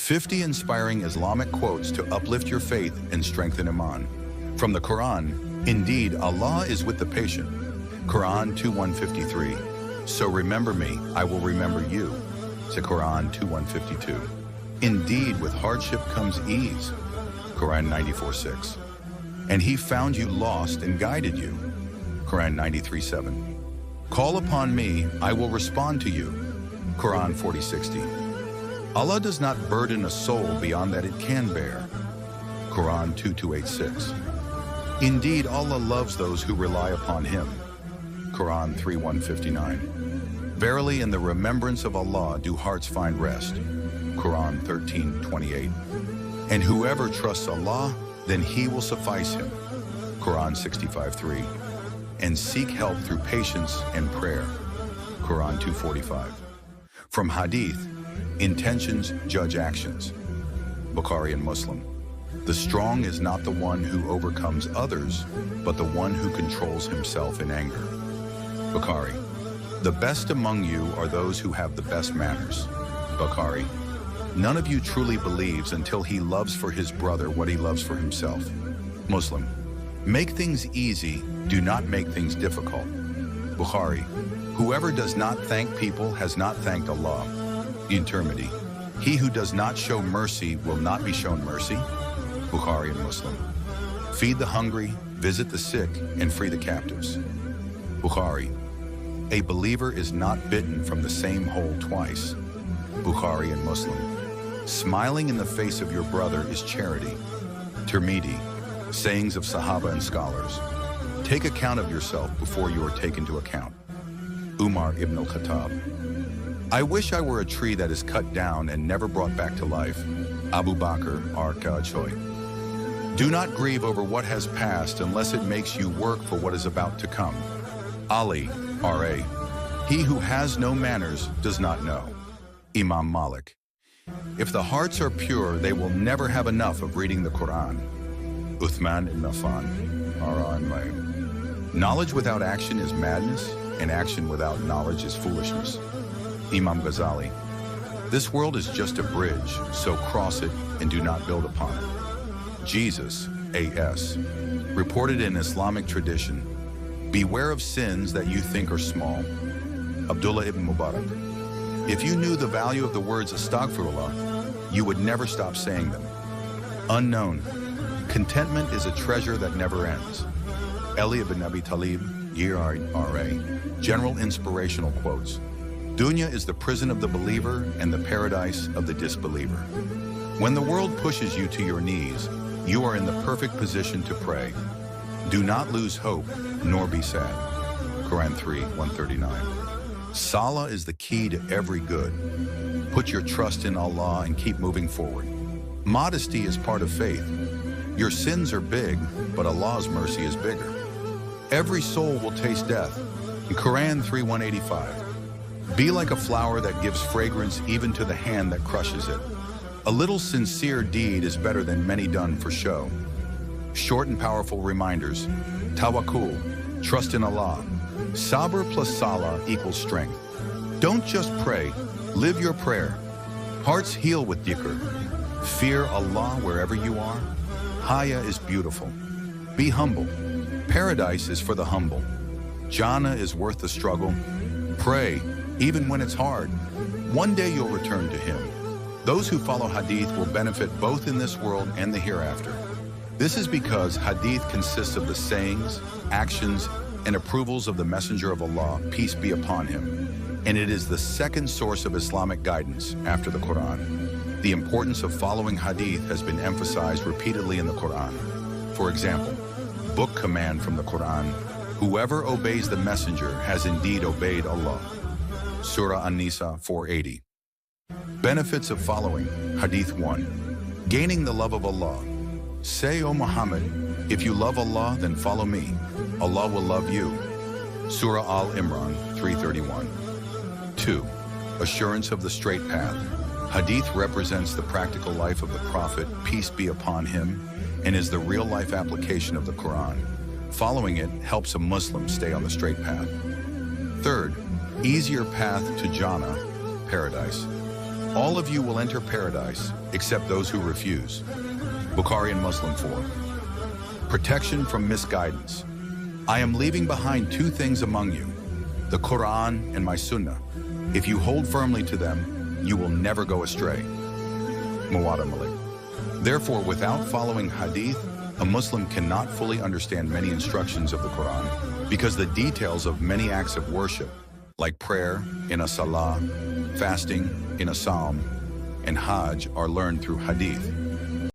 50 inspiring Islamic quotes to uplift your faith and strengthen Iman. From the Qur'an, indeed, Allah is with the patient. Qur'an 2:153. So remember me, I will remember you. Qur'an 2:152. Indeed, with hardship comes ease. Qur'an 94:6. And he found you lost and guided you. Qur'an 93:7. Call upon me, I will respond to you. Qur'an 40:60. Allah does not burden a soul beyond that it can bear. Qur'an 2:286. Indeed, Allah loves those who rely upon Him. Qur'an 3:159. Verily, in the remembrance of Allah do hearts find rest. Qur'an 13:28. And whoever trusts Allah, then He will suffice him. Qur'an 65:3. And seek help through patience and prayer. Qur'an 2:45. From Hadith, intentions judge actions. Bukhari and Muslim. The strong is not the one who overcomes others, but the one who controls himself in anger. Bukhari. The best among you are those who have the best manners. Bukhari. None of you truly believes until he loves for his brother what he loves for himself. Muslim. Make things easy, do not make things difficult. Bukhari. Whoever does not thank people has not thanked Allah. Intermedi. He who does not show mercy will not be shown mercy. Bukhari and Muslim. Feed the hungry, visit the sick, and free the captives. Bukhari. A believer is not bitten from the same hole twice. Bukhari and Muslim. Smiling in the face of your brother is charity. Tirmidhi. Sayings of Sahabah and scholars. Take account of yourself before you are taken to account. Umar ibn al-Khattab. I wish I were a tree that is cut down and never brought back to life. Abu Bakr ar-Ka'choy. Do not grieve over what has passed unless it makes you work for what is about to come. Ali R.A. He who has no manners does not know. Imam Malik. If the hearts are pure, they will never have enough of reading the Qur'an. Uthman ibn Affan. Knowledge without action is madness, and action without knowledge is foolishness. Imam Ghazali. This world is just a bridge, so cross it and do not build upon it. Jesus, A.S. Reported in Islamic tradition, beware of sins that you think are small. Abdullah ibn Mubarak. If you knew the value of the words astaghfirullah, you would never stop saying them. Unknown. Contentment is a treasure that never ends. Ali ibn Abi Talib, R.A. General inspirational quotes. Dunya is the prison of the believer and the paradise of the disbeliever. When the world pushes you to your knees, you are in the perfect position to pray. Do not lose hope, nor be sad. Qur'an 3:139. Salah is the key to every good. Put your trust in Allah and keep moving forward. Modesty is part of faith. Your sins are big, but Allah's mercy is bigger. Every soul will taste death. In Qur'an 3:185. Be like a flower that gives fragrance even to the hand that crushes it. A little sincere deed is better than many done for show. Short and powerful reminders. Tawakkul, trust in Allah. Sabr plus salah equals strength. Don't just pray, live your prayer. Hearts heal with dhikr. Fear Allah wherever you are. Haya is beautiful. Be humble. Paradise is for the humble. Jannah is worth the struggle. Pray, even when it's hard. One day you'll return to Him. Those who follow Hadith will benefit both in this world and the hereafter. This is because Hadith consists of the sayings, actions, and approvals of the Messenger of Allah, peace be upon him. And it is the second source of Islamic guidance after the Qur'an. The importance of following Hadith has been emphasized repeatedly in the Qur'an. For example, book command from the Qur'an, whoever obeys the Messenger has indeed obeyed Allah. Surah An-Nisa 480. Benefits of following Hadith 1. Gaining the love of Allah. Say, O Muhammad, if you love Allah, then follow me. Allah will love you. Surah Al-Imran 3:31. 2. Assurance of the straight path. Hadith represents the practical life of the Prophet, peace be upon him, and is the real-life application of the Qur'an. Following it helps a Muslim stay on the straight path. Third, easier path to Jannah, paradise. All of you will enter paradise, except those who refuse. Bukhari and Muslim 4. Protection from misguidance. I am leaving behind two things among you, the Qur'an and my Sunnah. If you hold firmly to them, you will never go astray. Muwatta Malik. Therefore, without following Hadith, a Muslim cannot fully understand many instructions of the Qur'an, because the details of many acts of worship, like prayer in a salah, fasting in a psalm, and Hajj are learned through Hadith.